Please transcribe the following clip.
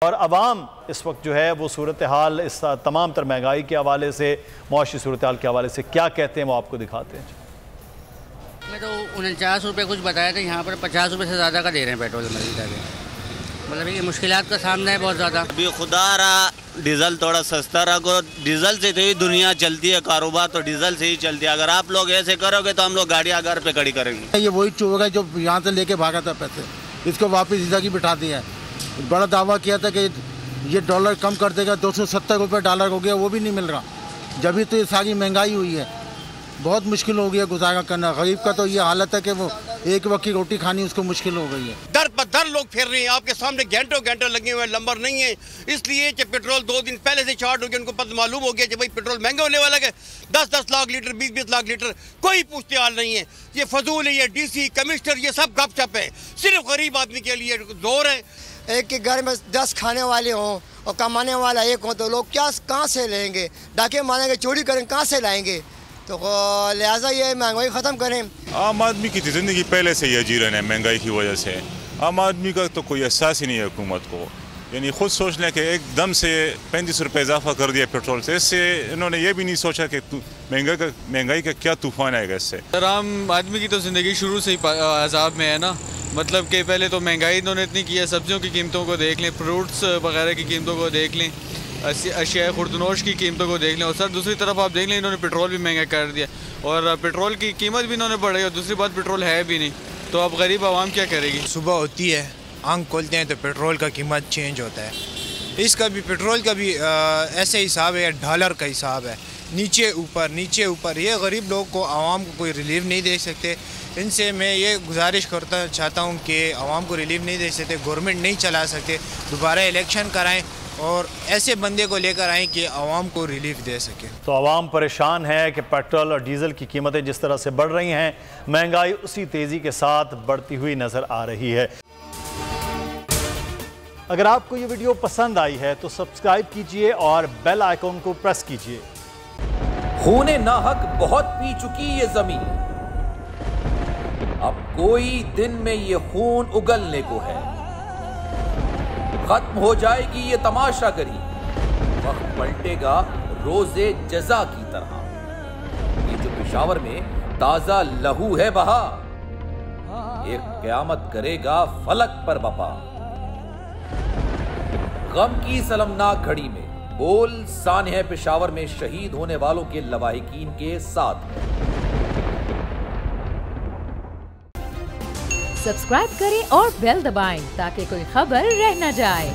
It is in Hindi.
और अवाम इस वक्त जो है वो सूरत हाल इस तमाम तर महंगाई के हवाले से, मुआशी सूरत हाल के हवाले से क्या कहते हैं वो आपको दिखाते हैं। मैं तो 49 रुपये कुछ बताया था, यहाँ पर 50 रुपये से ज़्यादा का दे रहे हैं पेट्रोल में। मतलब ये मुश्किलात का सामना है बहुत ज़्यादा। अभी खुदा रहा डीजल थोड़ा सस्ता रखो, डीजल से तो ही दुनिया चलती है, कारोबार तो डीजल से ही चलती है। अगर आप लोग ऐसे करोगे तो हम लोग गाड़ियाँ घर पे खड़ी करेंगे। ये वही चोर है जो यहाँ से लेके भागा था पैसे, इसको वापस इधर की बिठा दिया है। बड़ा दावा किया था कि ये डॉलर कम कर देगा, 270 रुपये डॉलर हो गया, वो भी नहीं मिल रहा। जब तो ये सारी महंगाई हुई है, बहुत मुश्किल हो गया गुजारा करना। गरीब का तो ये हालत है कि वो एक वक्त की रोटी खानी उसको मुश्किल हो गई है। दर पर दर लोग फिर रहे हैं, आपके सामने घंटों घंटों लगे हुए, नंबर नहीं है। इसलिए कि पेट्रोल 2 दिन पहले से चार्ट हो गया, उनको पता मालूम हो गया कि भाई पेट्रोल महंगा होने वाला है। 10-10 लाख लीटर, 20-20 लाख लीटर, कोई पूछते हाल नहीं है। ये फजूल है, ये डीसी कमिश्नर ये सब गपशप है, सिर्फ गरीब आदमी के लिए जोर है। एक के घर में 10 खाने वाले हों और कमाने वाला एक हो तो लोग क्या कहाँ से लेंगे? डाके मारेंगे, चोरी करेंगे, कहाँ से लाएंगे? तो लिहाजा ये महंगाई ख़त्म करें। आम आदमी की ज़िंदगी पहले से ही अजीरन है महंगाई की वजह से। आम आदमी का तो कोई एहसास ही नहीं है हुकूमत को। यानी खुद सोच लें कि एकदम से 35 रुपये इजाफा कर दिया पेट्रोल से, इससे इन्होंने ये भी नहीं सोचा कि महंगाई का क्या तूफान आएगा इससे। आम आदमी की तो ज़िंदगी शुरू से ही अजाब में है ना। मतलब कि पहले तो महंगाई इन्होंने इतनी की है, सब्जियों की कीमतों को देख लें, फ्रूट्स वगैरह की कीमतों को देख लें, अशिया खुर्दनोश की कीमतों को देख लें। और सर दूसरी तरफ आप देख लें इन्होंने पेट्रोल भी महंगा कर दिया और पेट्रोल की कीमत भी इन्होंने बढ़ाई और दूसरी बात पेट्रोल है भी नहीं, तो अब गरीब आवाम क्या करेगी? सुबह होती है, आंख खोलते हैं तो पेट्रोल का कीमत चेंज होता है। इसका भी पेट्रोल का भी ऐसे हिसाब है, डॉलर का हिसाब है, नीचे ऊपर नीचे ऊपर। ये गरीब लोग को, आवाम को कोई रिलीफ नहीं दे सकते। इनसे मैं ये गुजारिश करता चाहता हूँ कि आवाम को रिलीफ नहीं दे सकते, गवर्नमेंट नहीं चला सकते, दोबारा इलेक्शन कराएं और ऐसे बंदे को लेकर आएँ कि आवाम को रिलीफ दे सके। तो आवाम परेशान है कि पेट्रोल और डीज़ल की कीमतें जिस तरह से बढ़ रही हैं, महंगाई उसी तेज़ी के साथ बढ़ती हुई नज़र आ रही है। अगर आपको ये वीडियो पसंद आई है तो सब्सक्राइब कीजिए और बेल आइकॉन को प्रेस कीजिए। खूने नाहक बहुत पी चुकी ये जमीन, अब कोई दिन में ये खून उगलने को है। खत्म हो जाएगी ये तमाशागरी, वक्त पलटेगा रोजे जजा की तरह। ये जो पेशावर में ताजा लहू है बहा, एक क़यामत करेगा फलक पर बपा। गम की सलमनाक घड़ी में बोल सानह पेशावर में शहीद होने वालों के लवाहिकीन के साथ। सब्सक्राइब करें और बेल दबाएं ताकि कोई खबर रह न जाए।